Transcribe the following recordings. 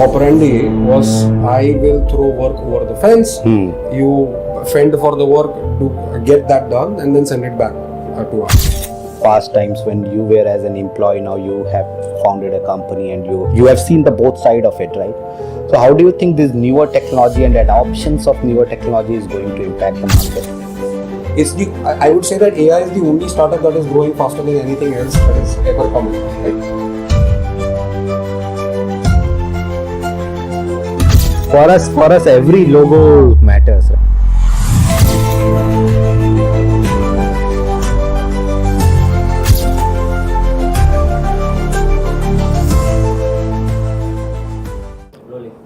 operandi was I will throw work over the fence, you fend for the work to get that done and then send it back to us. Past times when you were as an employee, now you have founded a company and you have seen the both side of it, right? So how do you think this newer technology and adoptions of newer technology is going to impact the market? I would say that AI is the only startup that is growing faster than anything else that has ever come. Right? For us, every logo matters.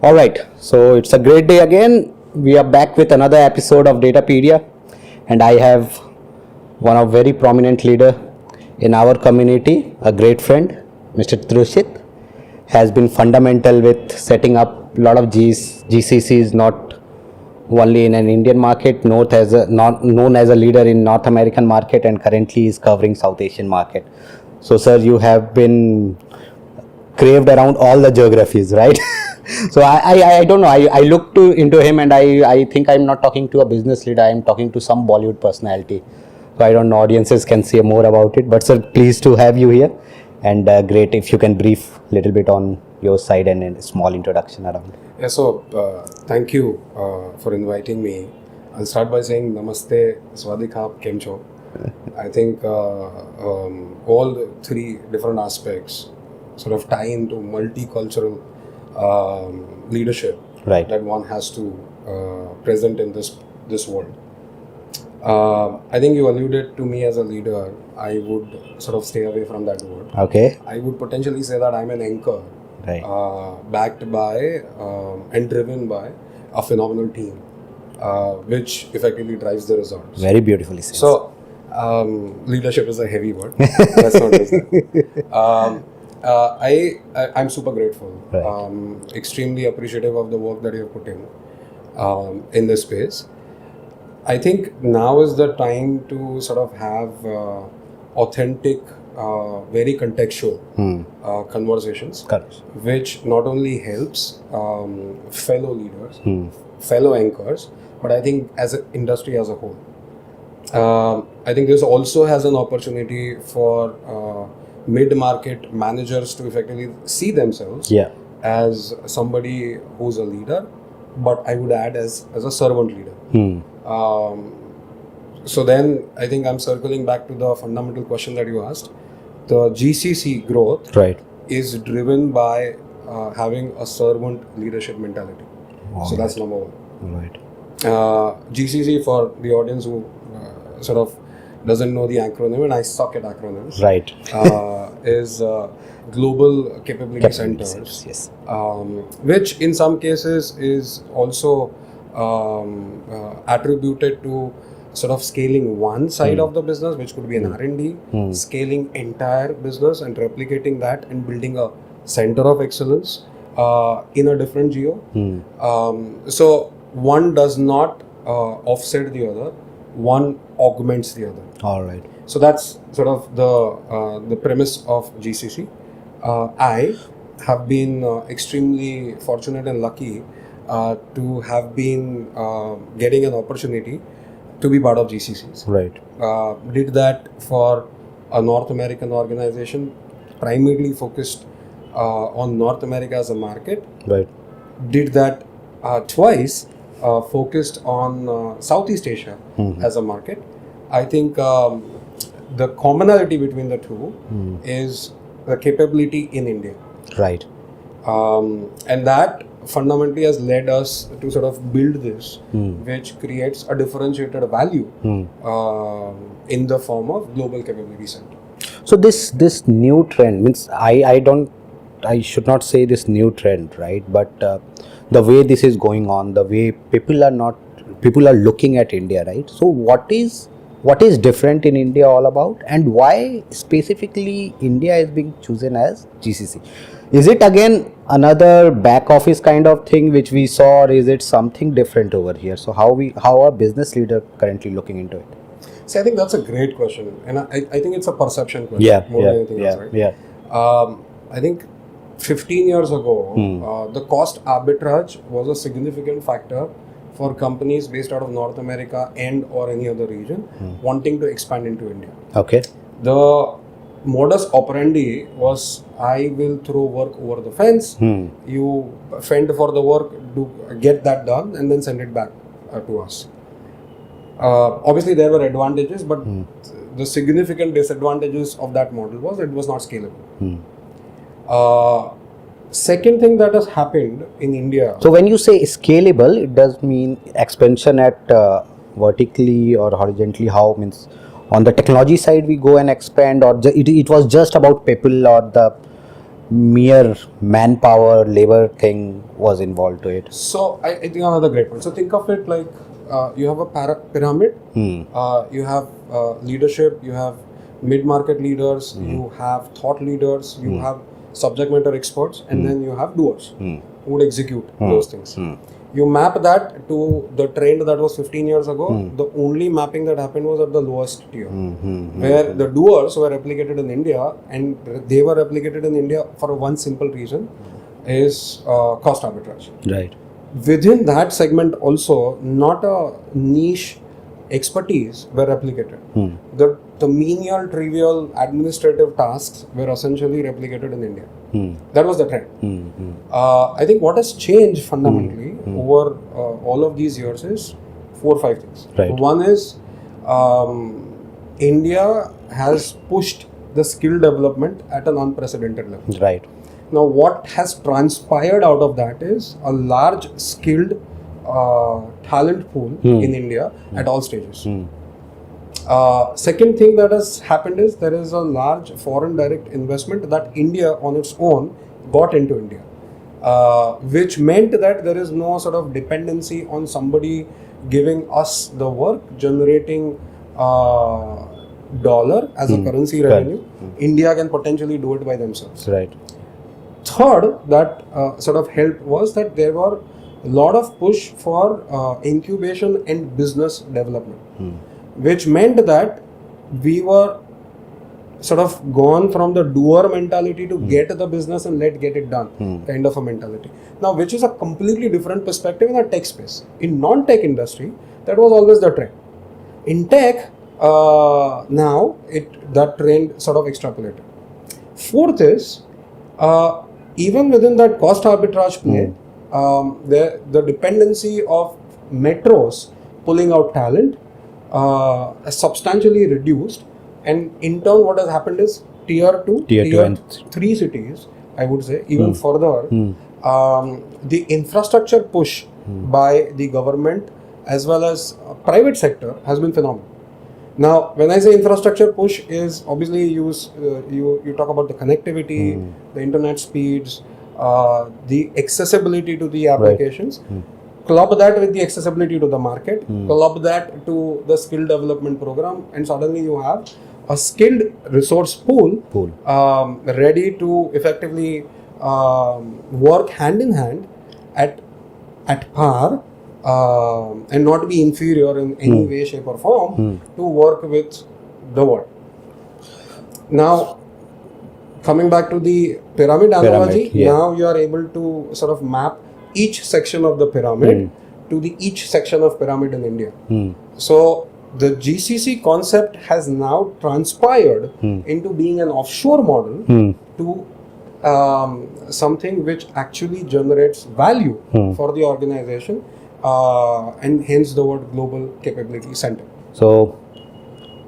All right, so it's a great day again. We are back with another episode of Datapedia, and I have one of very prominent leader in our community, a great friend, Mr. Trushit, has been fundamental with setting up a lot of GCCs, not only in an Indian market, known as a leader in North American market, and currently is covering South Asian market. So, sir, you have been craved around all the geographies, right? So I don't know. I looked into him, and I think I'm not talking to a business leader. I'm talking to some Bollywood personality. So I don't know. Audiences can say more about it. But sir, pleased to have you here, and great if you can brief a little bit on your side and a small introduction around. Yeah. So thank you for inviting me. I'll start by saying Namaste, Swadikap, Kemcho. I think all the three different aspects sort of tie into multicultural leadership, right, that one has to present in this world. I think you alluded to me as a leader. I would sort of stay away from that word. Okay. I would potentially say that I'm an anchor, right, backed by and driven by a phenomenal team, which effectively drives the results. Very beautifully said. So leadership is a heavy word. Let's not use that. I'm super grateful, right, extremely appreciative of the work that you have put in this space. I think now is the time to sort of have authentic, very contextual conversations, correct, which not only helps fellow leaders, fellow anchors, but I think as an industry as a whole. I think this also has an opportunity for mid-market managers to effectively see themselves as somebody who's a leader, but I would add as a servant leader. So then I think I'm circling back to the fundamental question that you asked. The GCC growth, right, is driven by having a servant leadership mentality. So that's number one. Right. GCC, for the audience who sort of doesn't know the acronym, and I suck at acronyms, right, is Global Capability Centers, yes, which in some cases is also attributed to sort of scaling one side of the business, which could be an R&D, scaling entire business and replicating that and building a center of excellence in a different geo. So one does not offset the other, one augments the other. All right. So that's sort of the premise of GCC. I have been extremely fortunate and lucky to have been getting an opportunity to be part of GCCs. Right. Did that for a North American organization, primarily focused on North America as a market. Right. Did that twice, focused on Southeast Asia as a market. I think the commonality between the two is the capability in India. Right. And that fundamentally has led us to sort of build this, which creates a differentiated value in the form of Global Capability Center. So this new trend means I should not say this new trend, right? But the way this is going on, the way people are looking at India, right? So what is different in India all about, and why specifically India is being chosen as GCC? Is it again another back office kind of thing which we saw, or is it something different over here? So how are business leader currently looking into it? See, I think that's a great question, and I think it's a perception question more than anything else, right? Yeah. I think 15 years ago, the cost arbitrage was a significant factor for companies based out of North America and or any other region wanting to expand into India. Okay. The modus operandi was, I will throw work over the fence, you fend for the work, get that done, and then send it back to us. Obviously, there were advantages, but the significant disadvantages of that model was it was not scalable. Second thing that has happened in India. So when you say scalable, it does mean expansion at vertically or horizontally. How means on the technology side we go and expand, or it was just about people, or the mere manpower labor thing was involved to it. So I think another great point. So think of it like you have a pyramid. You have leadership. You have mid-market leaders. You have thought leaders. You have subject matter experts, and then you have doers who would execute those things. You map that to the trend that was 15 years ago. The only mapping that happened was at the lowest tier, where the doers were replicated in India, and they were replicated in India for one simple reason, is cost arbitrage. Right. Within that segment also, not a niche expertise were replicated. The menial, trivial administrative tasks were essentially replicated in India. That was the trend. I think what has changed fundamentally over all of these years is 4 or 5 things. Right. One is India has pushed the skill development at an unprecedented level. Right. Now, what has transpired out of that is a large skilled talent pool in India at all stages. Second thing that has happened is there is a large foreign direct investment that India on its own got into India, which meant that there is no sort of dependency on somebody giving us the work, generating dollar as a currency revenue. India can potentially do it by themselves. Right. Third, that sort of helped was that there were a lot of push for incubation and business development, which meant that we were sort of gone from the doer mentality to get the business and get it done kind of a mentality. Now, which is a completely different perspective in the tech space. In non-tech industry, that was always the trend. In tech, now that trend sort of extrapolated. Fourth is, even within that cost arbitrage play, the dependency of metros pulling out talent has substantially reduced, and in turn what has happened is tier 2 and 3 cities, I would say, even further, the infrastructure push by the government as well as private sector has been phenomenal. Now, when I say infrastructure push, is obviously you talk about the connectivity, the internet speeds, the accessibility to the applications. Club that with the accessibility to the market, club that to the skill development program, and suddenly you have a skilled resource pool ready to effectively work hand in hand at par and not be inferior in any way, shape or form to work with the world. Now, coming back to the pyramid analogy, now you are able to sort of map each section of the pyramid to the each section of pyramid in India. So the GCC concept has now transpired into being an offshore model to something which actually generates value for the organization, and hence the word global capability center. So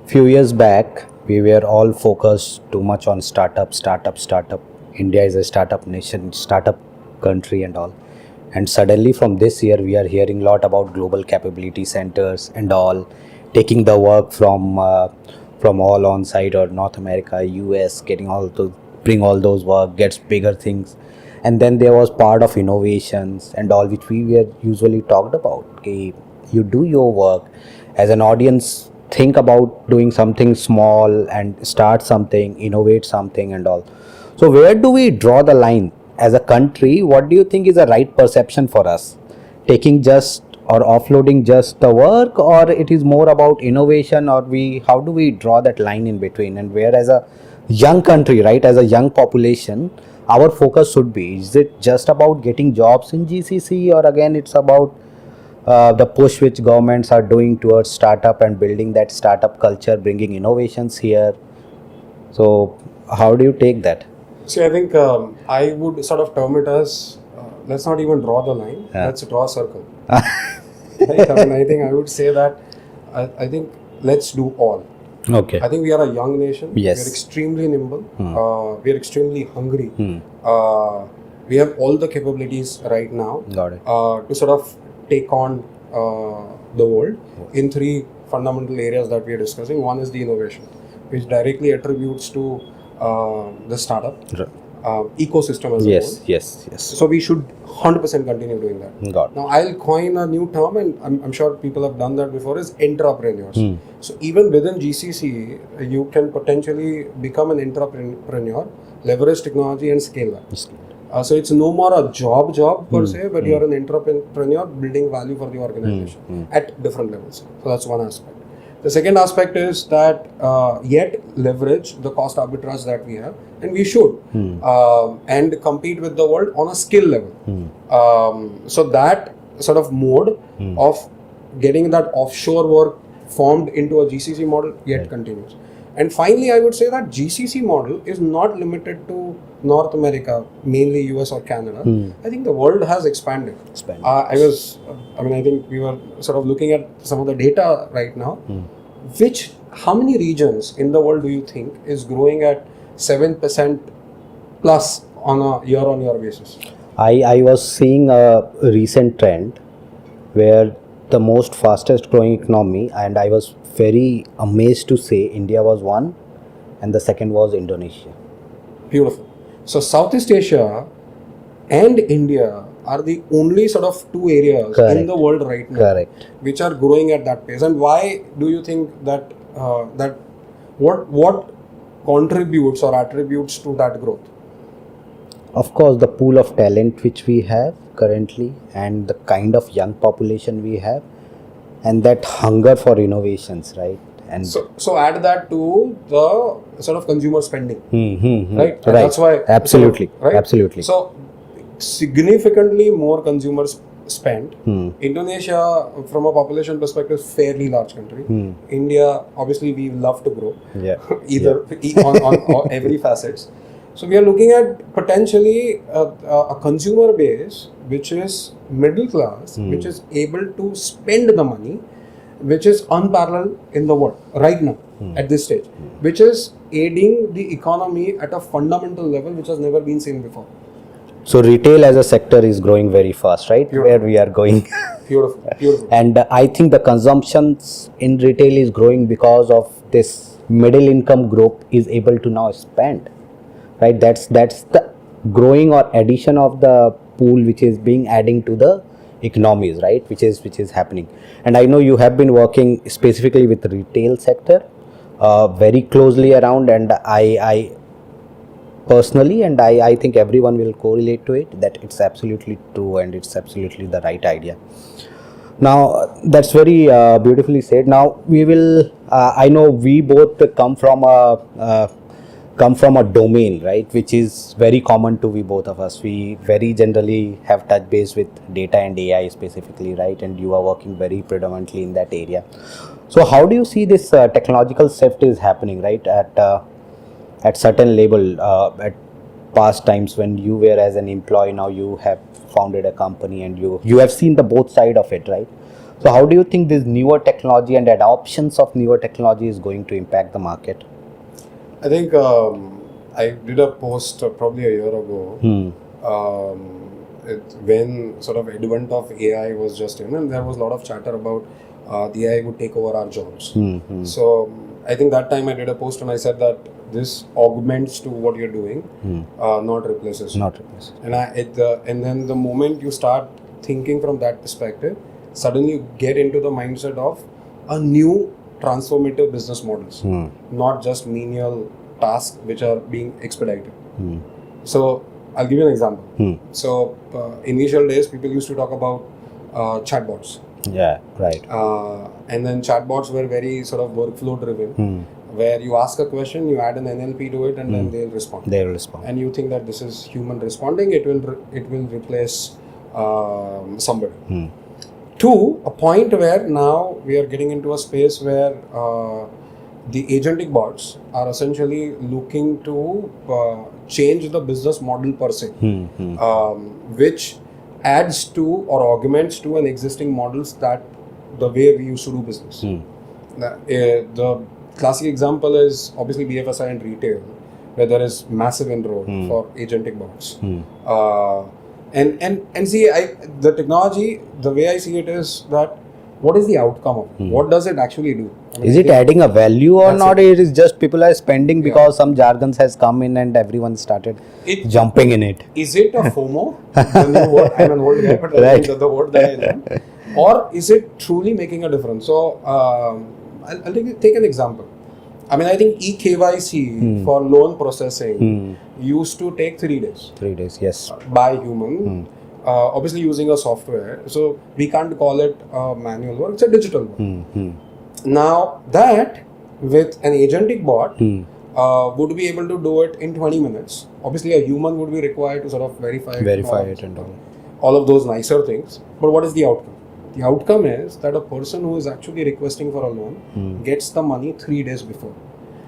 few years back we were all focused too much on startup. India is a startup nation, startup country and all. And suddenly from this year we are hearing a lot about global capability centers and all, taking the work from all on site or North America, US, getting all to bring all those work, gets bigger things. And then there was part of innovations and all, which we were usually talked about. Okay, you do your work as an audience, think about doing something small and start something, innovate something and all. So where do we draw the line as a country? What do you think is the right perception for us? Taking just or offloading just the work, or it is more about innovation, or how do we draw that line in between? And where as a young country, right, as a young population, our focus should be? Is it just about getting jobs in GCC, or again it's about the push which governments are doing towards startup and building that startup culture, bringing innovations here? So how do you take that? See, I think I would sort of term it as let's not even draw the line, let's draw a circle. Right? I mean, I think I would say that I think let's do all. Okay. I think we are a young nation. Yes. We are extremely nimble. We are extremely hungry. We have all the capabilities right now Got it. to sort of take on the world in three fundamental areas that we are discussing. One is the innovation, which directly attributes to the startup ecosystem as a whole. Yes. So we should 100% continue doing that. Got it. Now I'll coin a new term, and I'm sure people have done that before, is entrepreneurs. So even within GCC, you can potentially become an entrepreneur, leverage technology and scale that. So it's no more a job per se, but you're an entrepreneur building value for the organization at different levels. So that's one aspect. The second aspect is that yet leverage the cost arbitrage that we have, and we should, and compete with the world on a skill level. So that sort of mode of getting that offshore work formed into a GCC model yet continues. And finally, I would say that GCC model is not limited to North America, mainly US or Canada. I think the world has expanded. I think we were sort of looking at some of the data right now. How many regions in the world do you think is growing at 7% plus on a year-on-year basis? I was seeing a recent trend where the most fastest growing economy, and I was very amazed to say India was one and the second was Indonesia. Beautiful. So Southeast Asia and India are the only sort of two areas in the world right now which are growing at that pace. And why do you think that what contributes or attributes to that growth? Of course, the pool of talent which we have currently, and the kind of young population we have, and that hunger for innovations, right? And so add that to the sort of consumer spending, right? And right. that's why absolutely. So significantly more consumers spend. Indonesia, from a population perspective, is fairly large country. India, obviously, we love to grow. On every facets. So we are looking at potentially a consumer base which is middle class, which is able to spend the money, which is unparalleled in the world right now at this stage, which is aiding the economy at a fundamental level which has never been seen before. So retail as a sector is growing very fast, right? Beautiful. Where we are going. Beautiful. And I think the consumptions in retail is growing because of this middle income group is able to now spend, right? That's the growing or addition of the pool which is being adding to the economies, right? Which is happening. And I know you have been working specifically with the retail sector very closely around, and I personally, and I think everyone will correlate to it, that it's absolutely true and it's absolutely the right idea. Now that's very beautifully said. Now we will I know we both come from a domain, right, which is very common to we both of us. We very generally have touch base with data and AI specifically, right, and you are working very predominantly in that area. So how do you see this technological shift is happening, right, at certain level, at past times when you were as an employee, now you have founded a company and you have seen the both side of it, right? So how do you think this newer technology and adoptions of newer technology is going to impact the market? I think I did a post probably a year ago when sort of advent of AI was just in, and there was a lot of chatter about the AI would take over our jobs. So I think that time I did a post and I said that this augments to what you're doing, not replaces. And then the moment you start thinking from that perspective, suddenly you get into the mindset of a new transformative business models, not just menial tasks which are being expedited. So I'll give you an example. So initial days, people used to talk about chatbots. Yeah, right. And then chatbots were very sort of workflow driven. where you ask a question, you add an NLP to it, and then they'll respond. They will respond. And you think that this is human responding, it will replace somebody. To a point where now we are getting into a space where the agentic bots are essentially looking to change the business model per se, which adds to or augments to an existing models that the way we used to do business. The classic example is obviously BFSI and retail, where there is massive inroad for agentic bots. And see, the technology, the way I see it is that what is the outcome of it? What does it actually do? I mean, Is it adding a value or not? It is just people are spending because some jargons has come in and everyone started jumping in it. Is it a FOMO? The new word, I'm an old guy, but the word that I learned. Or is it truly making a difference? So I'll take an example. I mean, I think eKYC for loan processing used to take 3 days. 3 days, yes. By human. Obviously using a software. So we can't call it a manual work, it's a digital work. Now that with an agentic bot would be able to do it in 20 minutes. Obviously a human would be required to sort of verify it and all of those nicer things. But what is the outcome? The outcome is that a person who is actually requesting for a loan gets the money 3 days before.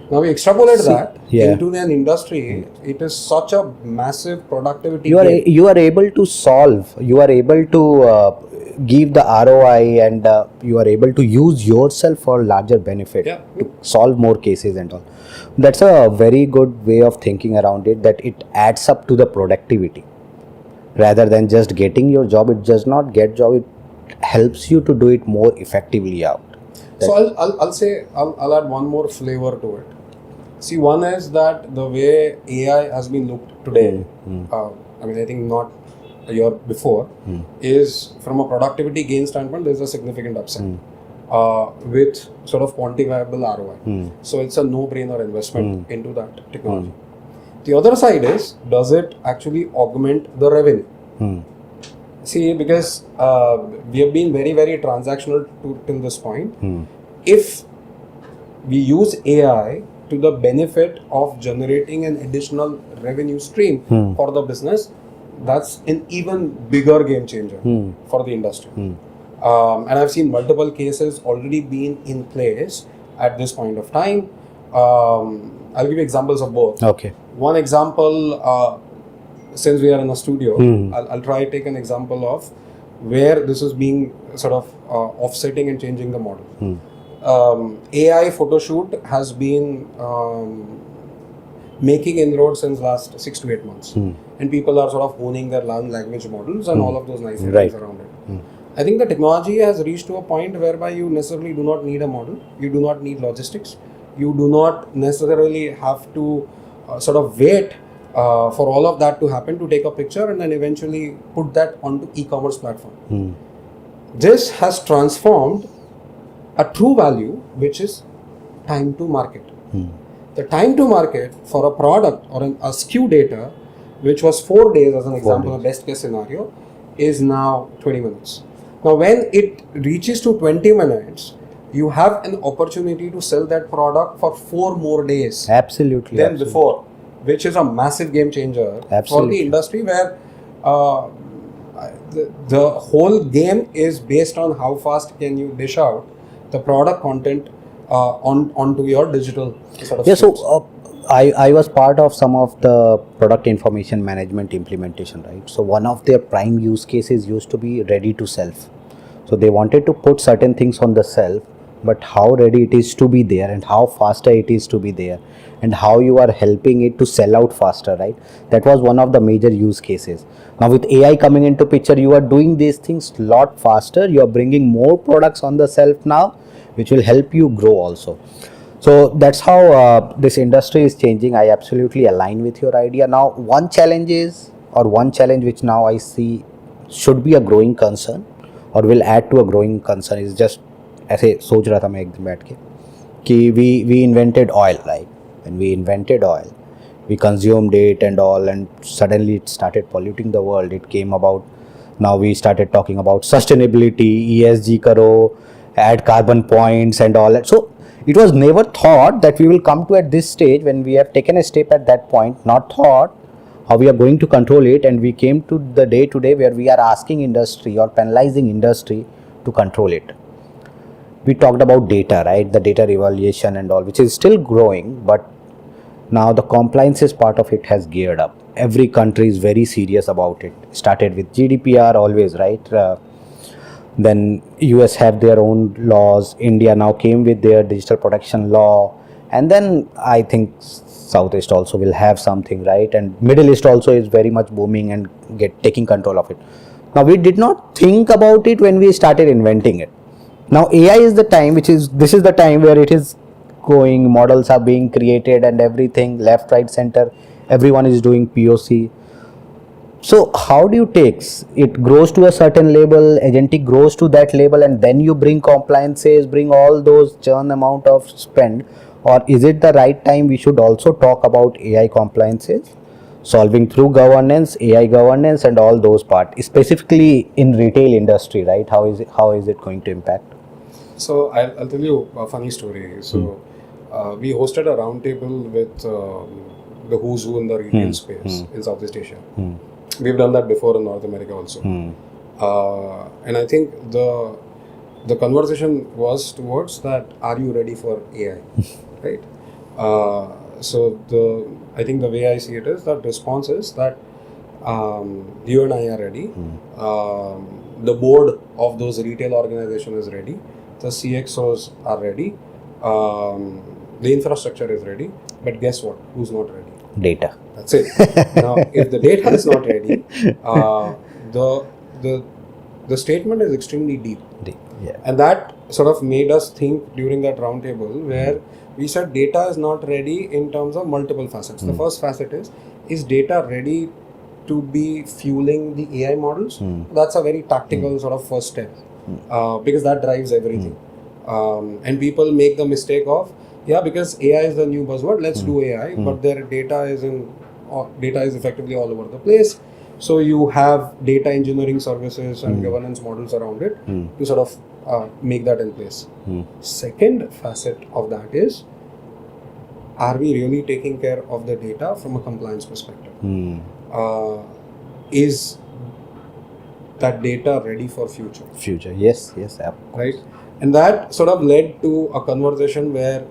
Now we extrapolate that into an industry, it is such a massive productivity. You are able to solve, you are able to give the ROI, and you are able to use yourself for larger benefit to solve more cases and all. That's a very good way of thinking around it, that it adds up to the productivity. Rather than just getting your job, it does not get job, it helps you to do it more effectively out. So I'll add one more flavor to it. See, one is that the way AI has been looked today, I mean, I think not a year before, is from a productivity gain standpoint, there's a significant upside with sort of quantifiable ROI. So it's a no-brainer investment into that technology. The other side is, does it actually augment the revenue? See, because we have been very, very transactional till this point. If we use AI to the benefit of generating an additional revenue stream for the business, that's an even bigger game changer for the industry. And I've seen multiple cases already being in place at this point of time. I'll give you examples of both. Okay. One example, since we are in a studio, I'll try to take an example of where this is being sort of offsetting and changing the model. AI photo shoot has been making inroads since last 6 to 8 months, and people are sort of honing their language models and all of those nice things around it. I think the technology has reached to a point whereby you necessarily do not need a model, you do not need logistics, you do not necessarily have to sort of wait for all of that to happen to take a picture and then eventually put that onto e-commerce platform. This has transformed a true value, which is time to market. The time to market for a product or a SKU data, which was 4 days as an example, a best case scenario, is now 20 minutes. Now, when it reaches to 20 minutes, you have an opportunity to sell that product for 4 more days than before, which is a massive game changer for the industry, where the whole game is based on how fast can you dish out the product content onto your digital sort of so I was part of some of the product information management implementation, right? So one of their prime use cases used to be ready to shelf. So they wanted to put certain things on the shelf, but how ready it is to be there and how faster it is to be there and how you are helping it to sell out faster, right? That was one of the major use cases. Now with AI coming into picture, you are doing these things a lot faster. You are bringing more products on the shelf now, which will help you grow also. So that's how this industry is changing. I absolutely align with your idea. Now one challenge which now I see should be a growing concern or will add to a growing concern is just ऐसे सोच रहा था मैं एक दिन बैठ के कि we invented oil, right? When we invented oil, we consumed it and all, and suddenly it started polluting the world. It came about, now we started talking about sustainability, ESG karo, add carbon points and all that. So it was never thought that we will come to at this stage when we have taken a step at that point, not thought how we are going to control it, and we came to the day today where we are asking industry or penalizing industry to control it. We talked about data, right? The data evaluation and all, which is still growing, but now the compliances part of it has geared up. Every country is very serious about it. Started with GDPR always, right? Then US have their own laws. India now came with their digital protection law, and then I think Southeast also will have something, right? And Middle East also is very much booming and taking control of it. Now we did not think about it when we started inventing it. Now AI is the time, this is the time where it is going, models are being created and everything, left, right, center, everyone is doing POC. So how do you take it? Grows to a certain level, agentic grows to that level, and then you bring compliances, bring all those churn amount of spend, or is it the right time we should also talk about AI compliances, solving through governance, AI governance, and all those parts, specifically in retail industry, right? How is it going to impact? So I'll tell you a funny story. So we hosted a roundtable with the who's who in the retail space in Southeast Asia. We've done that before in North America also. And I think the conversation was towards that, are you ready for AI? Right? So I think the way I see it is that response is that you and I are ready. The board of those retail organizations is ready. The CXOs are ready. The infrastructure is ready. But guess what? Who's not ready? Data. That's it. Now, if the data is not ready, the statement is extremely deep. Yeah. And that sort of made us think during that roundtable where we said data is not ready in terms of multiple facets. The first facet is data ready to be fueling the AI models? That's a very tactical sort of first step because that drives everything. And people make the mistake of, because AI is the new buzzword, let's do AI, but their data is effectively all over the place. So you have data engineering services and governance models around it to sort of make that in place. Second facet of that is, are we really taking care of the data from a compliance perspective? Is that data ready for future? Yes, right? And that sort of led to a conversation where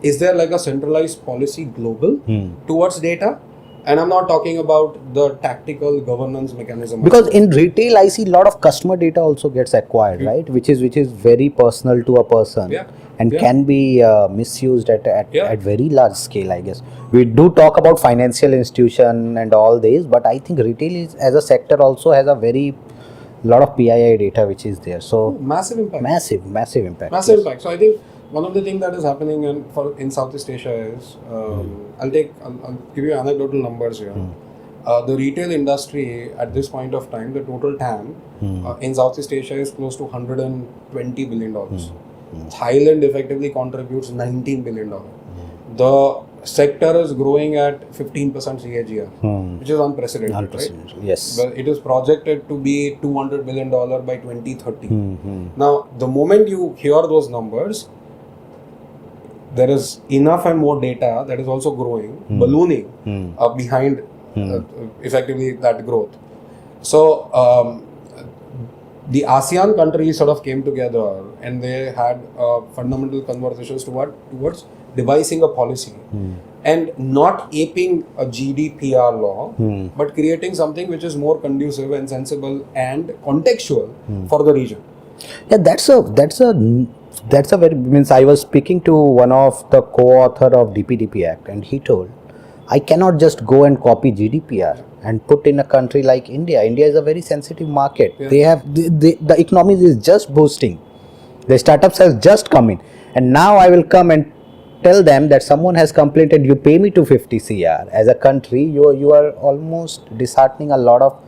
is there like a centralized policy global towards data? And I'm not talking about the tactical governance mechanism. Because in retail, I see a lot of customer data also gets acquired, right? Which is very personal to a person, and can be misused at very large scale, I guess. We do talk about financial institution and all this, but I think retail as a sector also has a very lot of PII data which is there. So massive impact. Massive impact. Massive impact. So I think one of the things that is happening in Southeast Asia is, I'll give you anecdotal numbers here. The retail industry at this point of time, the total TAM in Southeast Asia is close to $120 billion. Thailand effectively contributes $19 billion. The sector is growing at 15% CAGR, which is unprecedented, right? Yes. But it is projected to be $200 billion by 2030. Now, the moment you hear those numbers, there is enough and more data that is also growing, ballooning behind effectively that growth. So the ASEAN countries sort of came together and they had fundamental conversations towards devising a policy and not aping a GDPR law, but creating something which is more conducive and sensible and contextual for the region. Yeah, that's a very, means I was speaking to one of the co-author of DPDP Act, and he told, I cannot just go and copy GDPR and put in a country like India. India is a very sensitive market. They have the economy is just boosting. The startups has just come in, and now I will come and tell them that someone has complained, you pay me 250 CR. As a country, you are almost disheartening a lot of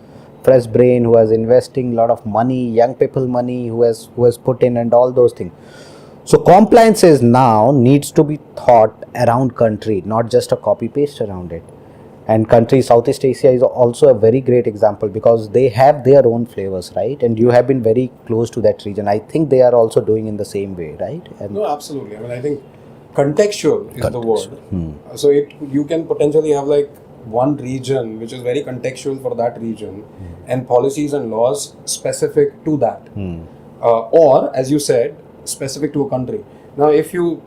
fresh brain who is investing a lot of money, young people money who has put in, and all those things. So compliances now needs to be thought around country, not just a copy paste around it. And country Southeast Asia is also a very great example because they have their own flavors, right? And you have been very close to that region. I think they are also doing in the same way, right? And No, absolutely. I mean, I think contextual is the word. So you can potentially have like one region which is very contextual for that region, and policies and laws specific to that, or as you said, specific to a country. Now, if you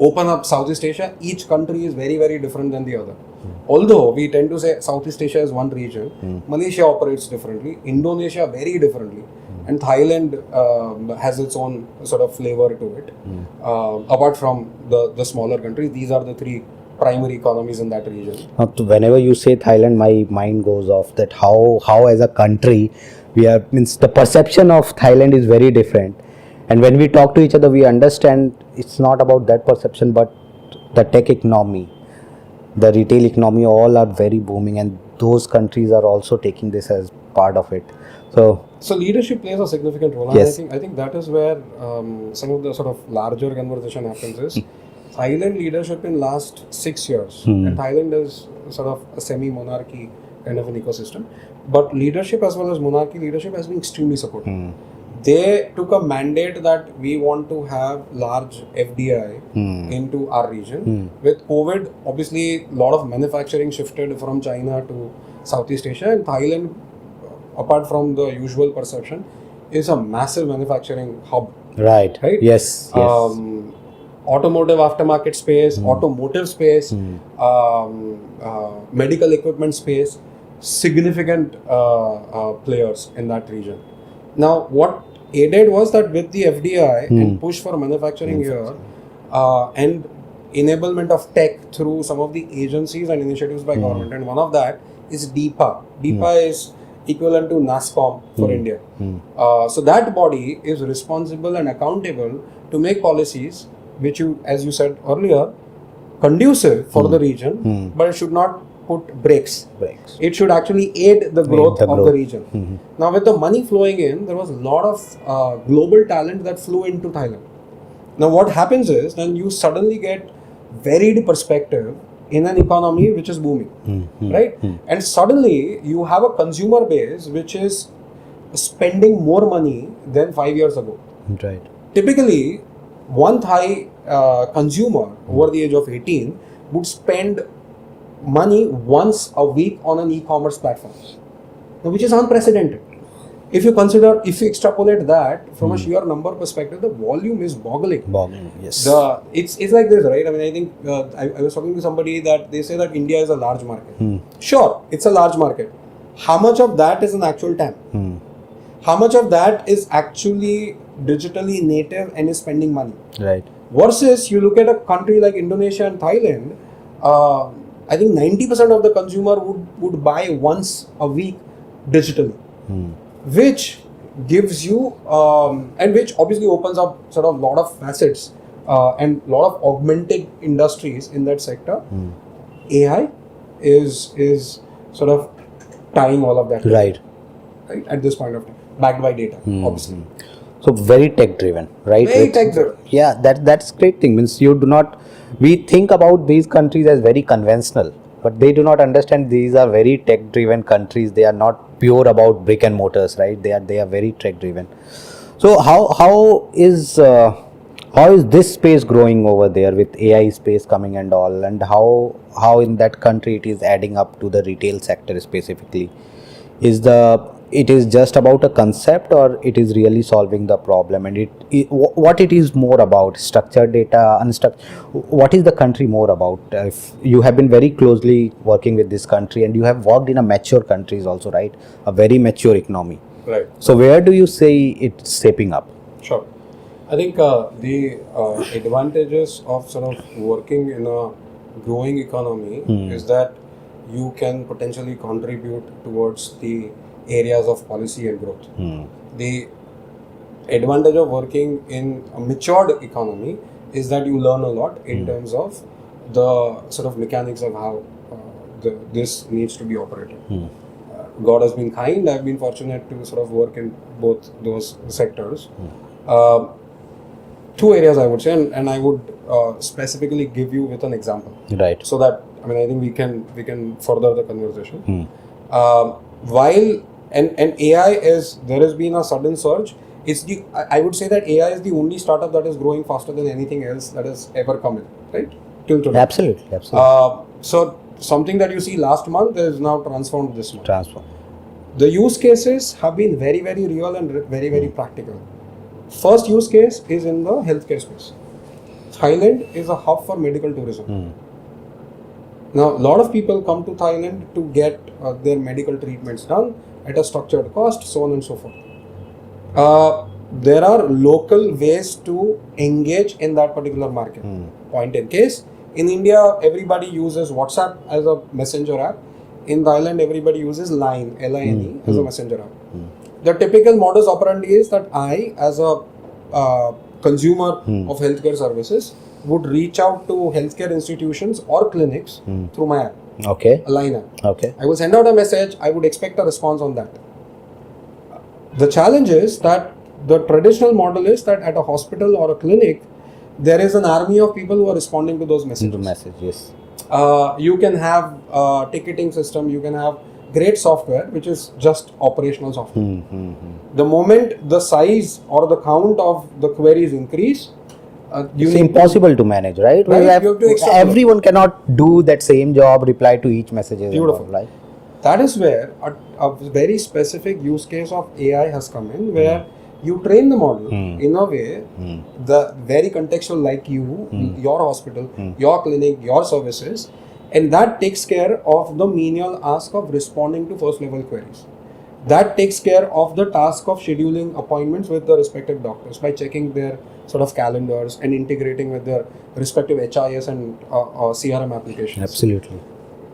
open up Southeast Asia, each country is very, very different than the other. Although we tend to say Southeast Asia is one region, Malaysia operates differently, Indonesia very differently, and Thailand has its own sort of flavor to it. Apart from the smaller countries, these are the three primary economies in that region. Whenever you say Thailand, my mind goes off that how as a country we are, means the perception of Thailand is very different. And when we talk to each other, we understand it's not about that perception, but the tech economy, the retail economy, all are very booming, and those countries are also taking this as part of it. So leadership plays a significant role. Yes. And I think that is where some of the sort of larger conversation happens is Thailand leadership in last 6 years. And Thailand is sort of a semi-monarchy kind of an ecosystem. But leadership as well as monarchy leadership has been extremely supportive. They took a mandate that we want to have large FDI into our region. With COVID, obviously, a lot of manufacturing shifted from China to Southeast Asia, and Thailand, apart from the usual perception, is a massive manufacturing hub. Right. Yes. Automotive aftermarket space, automotive space, medical equipment space, significant players in that region. Now, what aided was that with the FDI and push for manufacturing here and enablement of tech through some of the agencies and initiatives by government, and one of that is DIPA. DIPA is equivalent to NASSCOM for India. So that body is responsible and accountable to make policies which you, as you said earlier, conducive for the region, but it should not put brakes. It should actually aid the growth of the region. Now, with the money flowing in, there was a lot of global talent that flew into Thailand. Now, what happens is then you suddenly get varied perspective in an economy which is booming, right? And suddenly you have a consumer base which is spending more money than 5 years ago. Right. Typically, one Thai consumer over the age of 18 would spend money once a week on an e-commerce platform, now, which is unprecedented. If you extrapolate that from a sheer number perspective, the volume is boggling. Yes. It's like this, right? I mean, I think I was talking to somebody that they say that India is a large market. Sure, it's a large market. How much of that is an actual TAM? How much of that is actually digitally native and is spending money? Right. Versus you look at a country like Indonesia and Thailand, I think 90% of the consumer would buy once a week digitally, which gives you, and which obviously opens up sort of a lot of facets and a lot of augmented industries in that sector. AI is sort of tying all of that Right. Right, at this point of time, backed by data, obviously. So very tech driven, right? Very tech driven. Yeah, that's great thing. Means we think about these countries as very conventional, but they do not understand these are very tech driven countries. They are not pure about brick and mortars, right? They are very tech driven. So how is this space growing over there with AI space coming and all, and how in that country it is adding up to the retail sector specifically? It is just about a concept, or it is really solving the problem, and what it is more about, structured data, unstructured, what is the country more about? If you have been very closely working with this country, and you have worked in a mature countries also, right? A very mature economy. Right. So where do you say it's shaping up? Sure. I think the advantages of sort of working in a growing economy is that you can potentially contribute towards the areas of policy and growth. The advantage of working in a matured economy is that you learn a lot in terms of the sort of mechanics of how this needs to be operated. God has been kind. I've been fortunate to sort of work in both those sectors. Two areas I would say, and I would specifically give you with an example, Right. so that I mean, I think we can further the conversation. While and AI there has been a sudden surge. I would say that AI is the only startup that is growing faster than anything else that has ever come in, right? Till today. Absolutely. So something that you see last month is now transformed this month. Transform. The use cases have been very, very real and very, very practical. First use case is in the healthcare space. Thailand is a hub for medical tourism. Now, a lot of people come to Thailand to get their medical treatments done at a structured cost, so on and so forth. There are local ways to engage in that particular market. Point in case, in India, everybody uses WhatsApp as a messenger app. In Thailand, everybody uses Line, Line, as a messenger app. The typical modus operandi is that I, as a consumer of healthcare services, would reach out to healthcare institutions or clinics through my app. Okay. A Line app. Okay. I will send out a message. I would expect a response on that. The challenge is that the traditional model is that at a hospital or a clinic, there is an army of people who are responding to those messages. You can have a ticketing system, you can have great software which is just operational software. The moment the size or the count of the queries increase, it's impossible to manage, right? You have to everyone cannot do that same job, reply to each message. Beautiful. Right? That is where a very specific use case of AI has come in, where you train the model in a way, the very contextual like you, your hospital, your clinic, your services, and that takes care of the menial ask of responding to first level queries. That takes care of the task of scheduling appointments with the respective doctors by checking their sort of calendars and integrating with their respective HIS and CRM applications. Absolutely.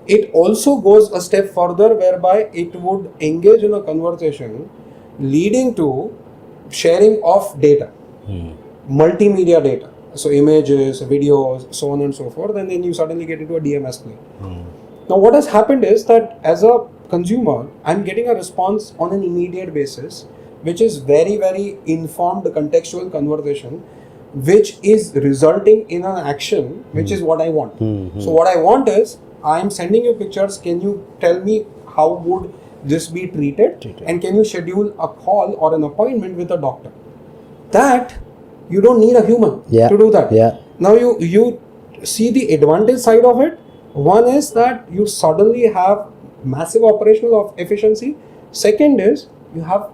It also goes a step further, whereby it would engage in a conversation leading to sharing of data, multimedia data, so images, videos, so on and so forth, and then you suddenly get into a DMS play. Now what has happened is that as a consumer, I'm getting a response on an immediate basis, which is very, very informed contextual conversation, which is resulting in an action, which is what I want. So what I want is, I'm sending you pictures, can you tell me how would this be treated, and can you schedule a call or an appointment with a doctor? That you don't need a human to do that. Now you see the advantage side of it. One is that you suddenly have massive operational efficiency. Second is you have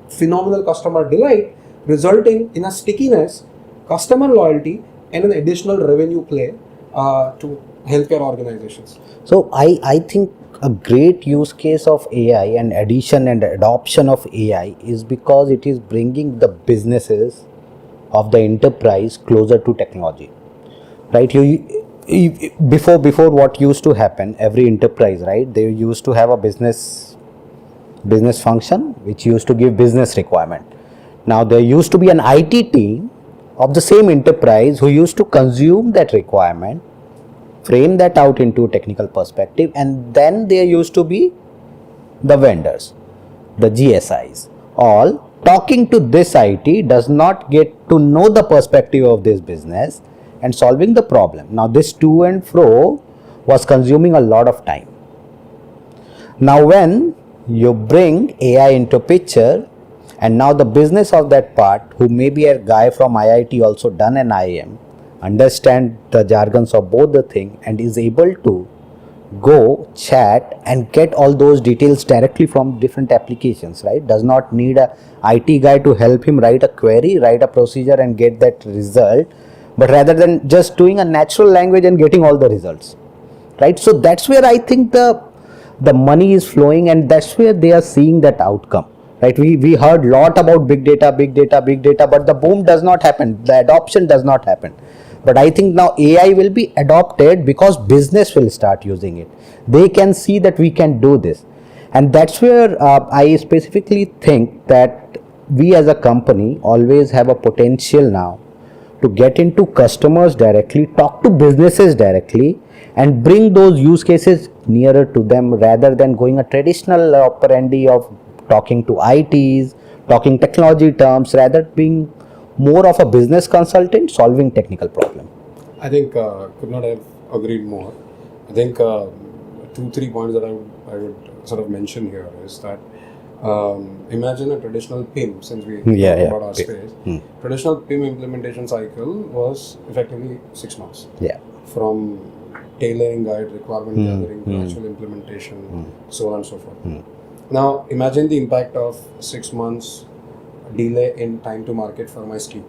phenomenal customer delight, resulting in a stickiness, customer loyalty, and an additional revenue play to healthcare organizations. So I think a great use case of AI and addition and adoption of AI is because it is bringing the businesses of the enterprise closer to technology, right? Before what used to happen, every enterprise, right, they used to have a business function which used to give business requirement. Now there used to be an IT team of the same enterprise who used to consume that requirement, frame that out into technical perspective, and then there used to be the vendors, the GSIs, all talking to this IT does not get to know the perspective of this business and solving the problem. Now this to and fro was consuming a lot of time. Now when you bring AI into picture, and now the business of that part, who may be a guy from IIT also done an IIM, understand the jargons of both the thing and is able to go chat and get all those details directly from different applications, right? Does not need a IT guy to help him write a query, write a procedure and get that result, but rather than just doing a natural language and getting all the results, right? So that's where I think the money is flowing, and that's where they are seeing that outcome, right? We heard lot about big data, but the boom does not happen, the adoption does not happen. But I think now AI will be adopted because business will start using it. They can see that we can do this. And that's where I specifically think that we as a company always have a potential now to get into customers directly, talk to businesses directly, and bring those use cases nearer to them rather than going a traditional operandi of talking to ITs, talking technology terms, rather being more of a business consultant solving technical problem. I think could not have agreed more. I think 2-3 points that I would sort of mention here is that imagine a traditional PIM, since we talked about our space. Traditional PIM implementation cycle was effectively 6 months. Yeah. From tailoring guide, requirement gathering, to actual implementation, so on and so forth. Now, imagine the impact of 6 months delay in time to market for my SKU.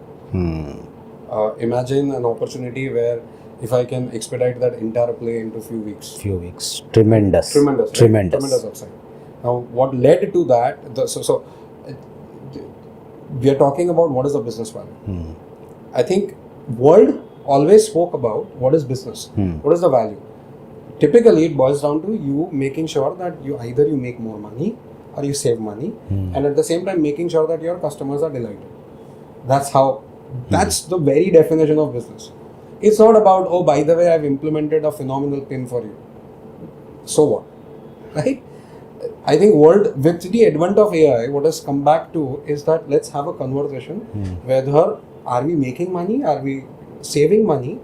Imagine an opportunity where if I can expedite that entire play into few weeks. Tremendous. Tremendous, right? Tremendous upside. Now, what led to that? We are talking about what is the business value. I think world always spoke about what is business, what is the value. Typically, it boils down to you making sure that you make more money or you save money, and at the same time making sure that your customers are delighted. That's the very definition of business. It's not about, oh, by the way, I've implemented a phenomenal PIN for you. So what? Right? I think world, with the advent of AI, what has come back to is that let's have a conversation whether are we making money, are we saving money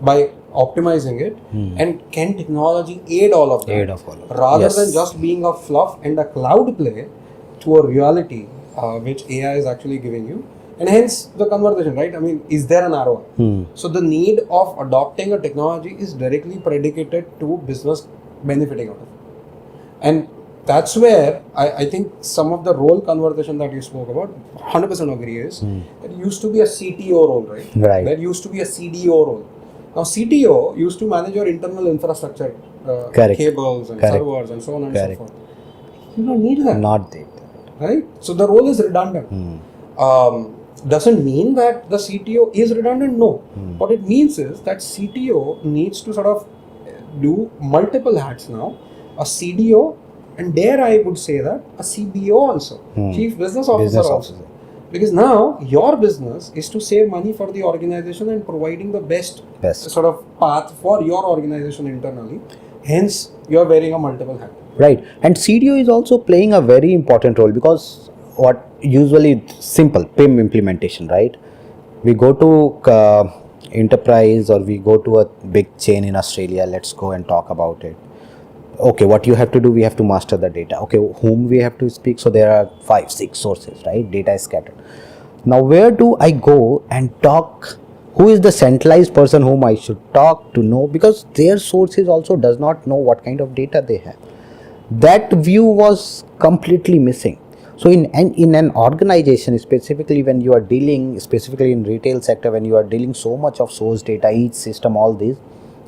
by optimizing it, and can technology aid all of that rather than just being a fluff and a cloud play to a reality which AI is actually giving you. And hence the conversation, right? I mean, is there an ROI? So the need of adopting a technology is directly predicated to business benefiting out of it. And that's where I think some of the role conversation that you spoke about, 100% agree is, it used to be a CTO role, right? There used to be a CDO role. Now CTO used to manage your internal infrastructure, cables and servers and so on and so forth. You don't need that. Not that. Right? So the role is redundant. Doesn't mean that the CTO is redundant, no. What it means is that CTO needs to sort of do multiple hats now, a CDO, and dare I would say that a CBO also, Chief Business Officer also. Because now your business is to save money for the organization and providing the best sort of path for your organization internally. Hence, you are wearing a multiple hat. Right. And CDO is also playing a very important role, because what usually it's simple PIM implementation, right? We go to enterprise or we go to a big chain in Australia, let's go and talk about it. Okay, what you have to do, we have to master the data. Okay, whom we have to speak? So there are 5-6 sources, right? Data is scattered. Now where do I go and talk? Who is the centralized person whom I should talk to know? Because their sources also does not know what kind of data they have. That view was completely missing. So in an organization, specifically when you are dealing, specifically in retail sector, when you are dealing so much of source data, each system, all these,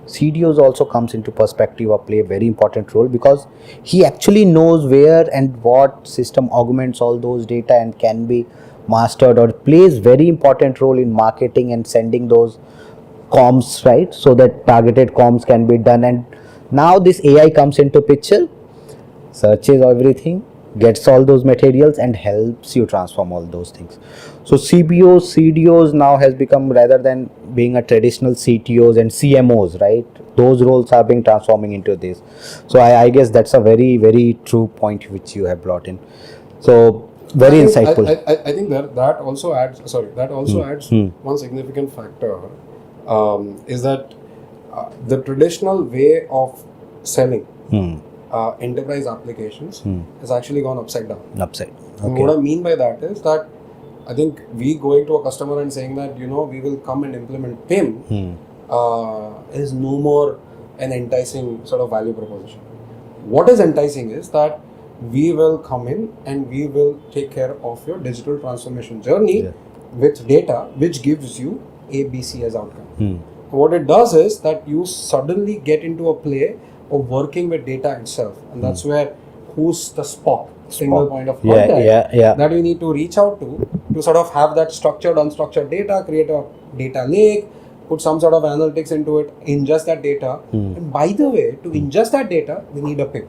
CDOs also comes into perspective or play a very important role, because he actually knows where and what system augments all those data and can be mastered, or plays very important role in marketing and sending those comms, right? So that targeted comms can be done. And now this AI comes into picture, searches everything, gets all those materials and helps you transform all those things. So CBOs, CDOs now has become, rather than being a traditional CTOs and CMOs, right? Those roles are being transforming into this. So I guess that's a very, very true point which you have brought in. So very insightful. I think that also adds, one significant factor is that the traditional way of selling enterprise applications has actually gone upside down. Okay. And what I mean by that is that I think we going to a customer and saying that, we will come and implement PIM is no more an enticing sort of value proposition. What is enticing is that we will come in and we will take care of your digital transformation journey with data which gives you A, B, C as outcome. What it does is that you suddenly get into a play of working with data itself, and that's where who's the Spock, single point of contact that you need to reach out to sort of have that structured, unstructured data, create a data lake, put some sort of analytics into it, ingest that data. And by the way, to ingest that data, we need a PIM.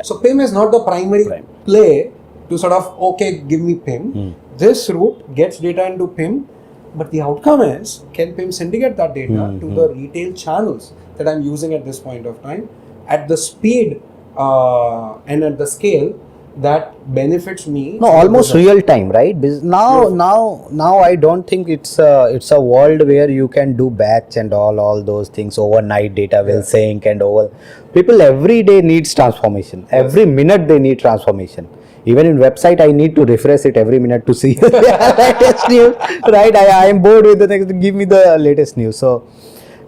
So PIM is not the primary play to sort of, okay, give me PIM. This route gets data into PIM, but the outcome is, can PIM syndicate that data to the retail channels that I'm using at this point of time, at the speed and at the scale that benefits me. No, almost real time, right? Now I don't think it's a world where you can do batch and all those things overnight. Data will sync and over. People every day needs transformation. Every minute they need transformation. Even in website, I need to refresh it every minute to see the latest news. Right? I am bored with the next. Give me the latest news. So,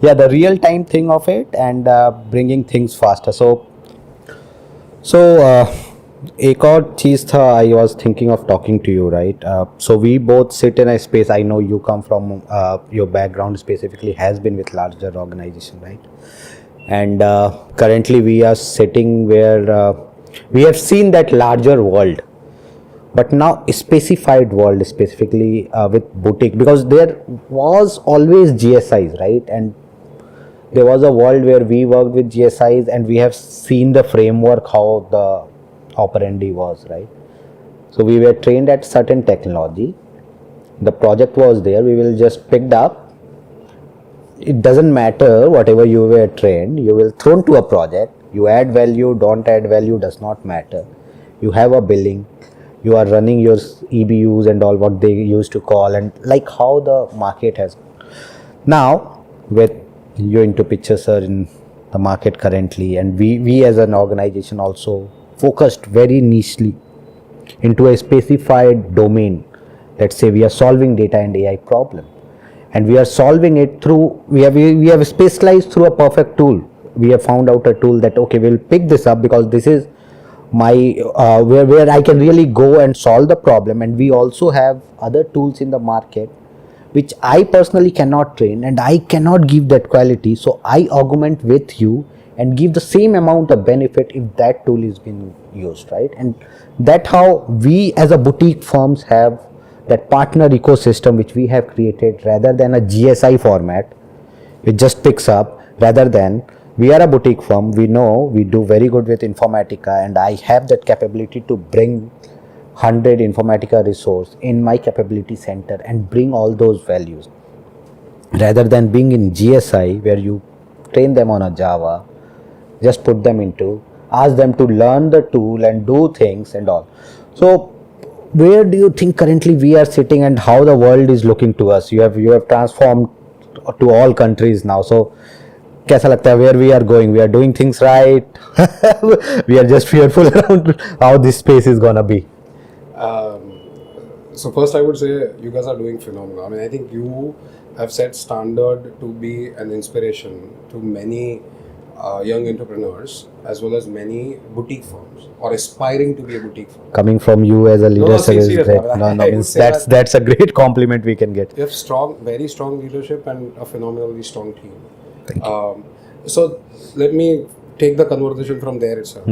yeah, the real time thing of it and bringing things faster. So एक और चीज़ था I was thinking of talking to you right so we both sit in a space I know you come from your background specifically has been with larger organization right and currently we are sitting where we have seen that larger world but now specified world specifically with boutique because there was always GSIs right and there was a world where we worked with GSIs and we have seen the framework how the operandi was right so we were trained at certain technology the project was there we will just picked up it doesn't matter whatever you were trained you will thrown to a project you add value don't add value does not matter you have a billing you are running your EBUs and all what they used to call and like how the market has now with you into picture sir in the market currently and we as an organization also focused very nichely into a specified domain let's say we are solving data and AI problem and we are solving it through we have specialized through a perfect tool we have found out a tool that okay we'll pick this up because this is my where I can really go and solve the problem and we also have other tools in the market which I personally cannot train and I cannot give that quality so I augment with you and give the same amount of benefit if that tool is being used right and that how we as a boutique firms have that partner ecosystem which we have created rather than a GSI format it just picks up rather than we are a boutique firm we know we do very good with Informatica and I have that capability to bring 100 Informatica resource in my capability center and bring all those values rather than being in GSI where you train them on a Java just put them into ask them to learn the tool and do things and all so where do you think currently we are sitting and how the world is looking to us you have transformed to all countries now so कैसा लगता है where we are going we are doing things right we are just fearful around how this space is gonna be so first I would say you guys are doing phenomenal I mean I think you have set standard to be an inspiration to many young entrepreneurs as well as many boutique firms or aspiring to be a boutique firm. Coming from you as a leader, sir, is serious, great. I Means would say that's a great compliment we can get. You have very strong leadership and a phenomenally strong team. Thank you. So let me take the conversation from there itself.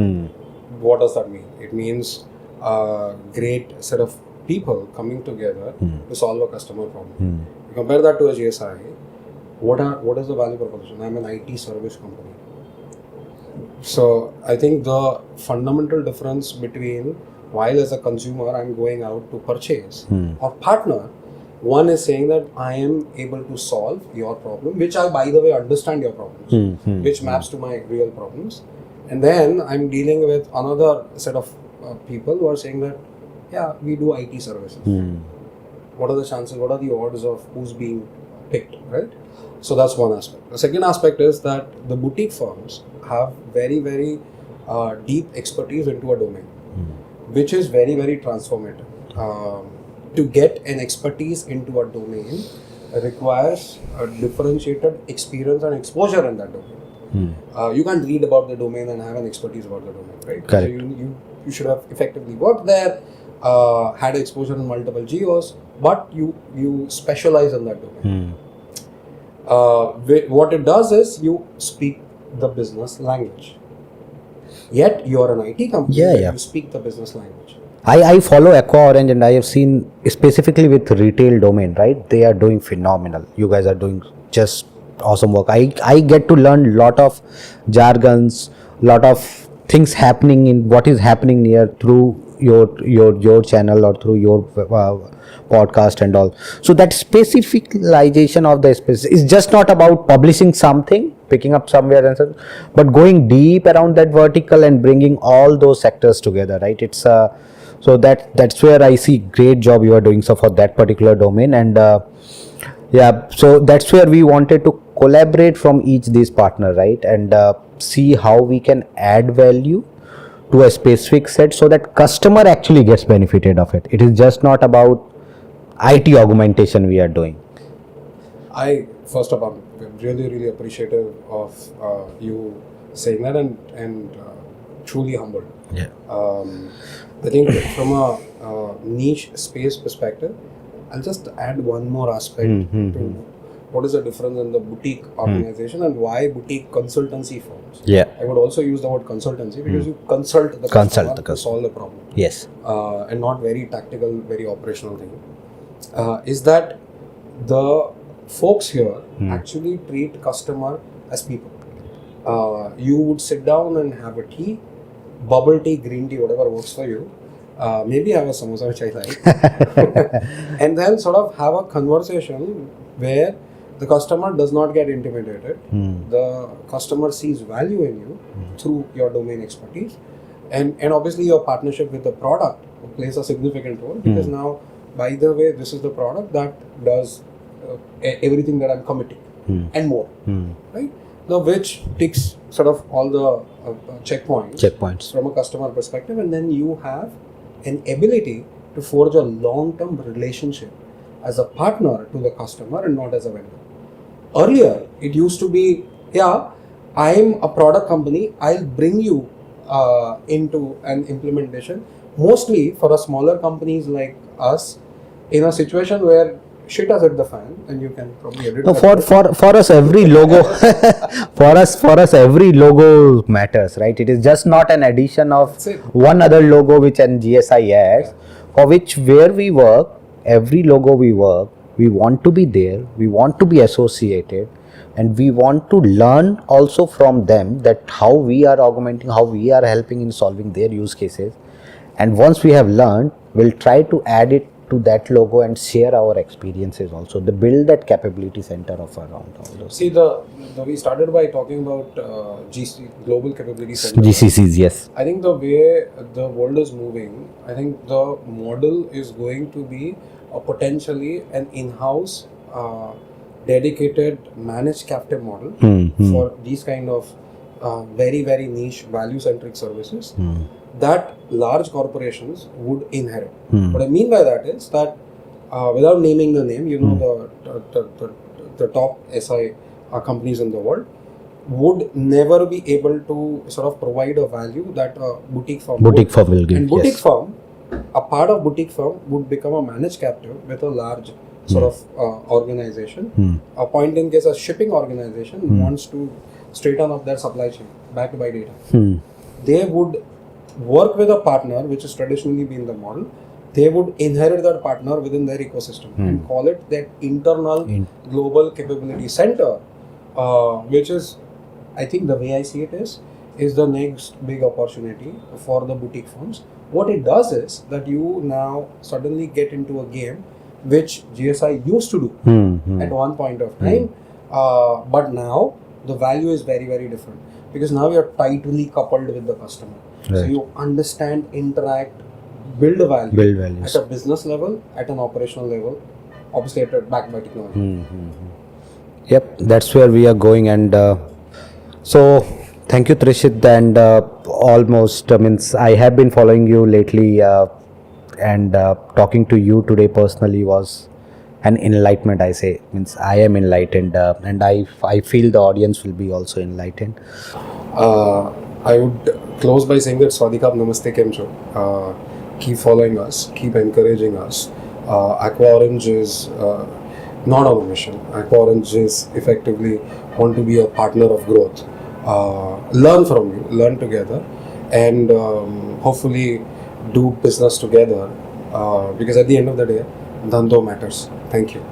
What does that mean? It means a great set of people coming together to solve a customer problem. You compare that to a GSI. What is the value proposition? I'm an IT service company. So I think the fundamental difference between while as a consumer I'm going out to purchase or partner, one is saying that I am able to solve your problem, which I by the way understand your problems, which maps to my real problems, and then I'm dealing with another set of people who are saying that yeah we do IT services. What are the chances? What are the odds of who's being picked, right? So that's one aspect. The second aspect is that the boutique firms have very, very deep expertise into a domain, which is very, very transformative. To get an expertise into a domain requires a differentiated experience and exposure in that domain. You can't read about the domain and have an expertise about the domain, right? Correct. So you should have effectively worked there, had exposure in multiple geos, but you specialize in that domain. What it does is you speak the business language. Yet you are an IT company, you speak the business language. I follow Aqua Orange and I have seen specifically with retail domain, right? They are doing phenomenal. You guys are doing just awesome work. I get to learn lot of jargons, lot of things happening in what is happening here through your channel or through your podcast and all. So that specificalization of the space is just not about publishing something picking up somewhere and but going deep around that vertical and bringing all those sectors together, right? It's so that's where I see great job you are doing so for that particular domain. And yeah, so that's where we wanted to collaborate from each these partner, right? And see how we can add value to a specific set so that customer actually gets benefited of it. It is just not about IT augmentation we are doing. I first of all, I'm really appreciative of you saying that, and truly humbled. Yeah. I think from a niche space perspective, I'll just add one more aspect to what is the difference in the boutique organization and why boutique consultancy firms. Yeah. I would also use the word consultancy because you consult the customer to solve the problem. Yes. And not very tactical, very operational thing. Is that the folks here actually treat customer as people. You would sit down and have a tea, bubble tea, green tea, whatever works for you. Maybe have a samosa, which I like. And then sort of have a conversation where the customer does not get intimidated. The customer sees value in you through your domain expertise. And obviously your partnership with the product plays a significant role because now, by the way, this is the product that does everything that I'm committing and more, right? Now, which ticks sort of all the checkpoints from a customer perspective, and then you have an ability to forge a long-term relationship as a partner to the customer and not as a vendor. Earlier, it used to be, yeah, I'm a product company, I'll bring you into an implementation, mostly for a smaller companies like us, in a situation where shit has hit the fan, and you can probably edit. No, for us every logo for us every logo matters, right? It is just not an addition of one other logo which an GSI adds, for which where we work, every logo we work, we want to be there, we want to be associated, and we want to learn also from them that how we are augmenting, how we are helping in solving their use cases. And once we have learned, we'll try to add it to that logo and share our experiences also. They build that capability center of around all those. See, we started by talking about Global Capability Center. GCCs, yes. I think the way the world is moving, I think the model is going to be potentially an in-house dedicated managed captive model for these kind of very niche value-centric services that large corporations would inherit. What I mean by that is that without naming the name, you know, the top SI companies in the world would never be able to sort of provide a value that a boutique firm will give. And boutique firm, a part of boutique firm would become a managed captive with a large sort of organization. A point in case a shipping organization wants to straighten up their supply chain backed by data. They would work with a partner, which has traditionally been the model. They would inherit that partner within their ecosystem and call it that internal global capability center, which is, I think the way I see it is the next big opportunity for the boutique firms. What it does is that you now suddenly get into a game which GSI used to do at one point of time, but now the value is very different because now you're tightly coupled with the customer. Right. So you understand, interact, build value at a business level, at an operational level, obviously backed by technology. Yep, that's where we are going. And so thank you, Trushit. And almost means I have been following you lately, and talking to you today personally was an enlightenment. I say means I am enlightened, and I feel the audience will be also enlightened. I would close by saying that Swadikap Namaste Kemcho. Keep following us, keep encouraging us. Aqua Orange is not on a mission. Aqua Orange is effectively want to be a partner of growth. Learn from you, learn together, and hopefully do business together, because at the end of the day, Dhando matters. Thank you.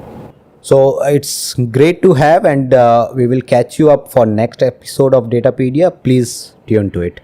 So it's great to have, and we will catch you up for next episode of Datapedia. Please tune to it.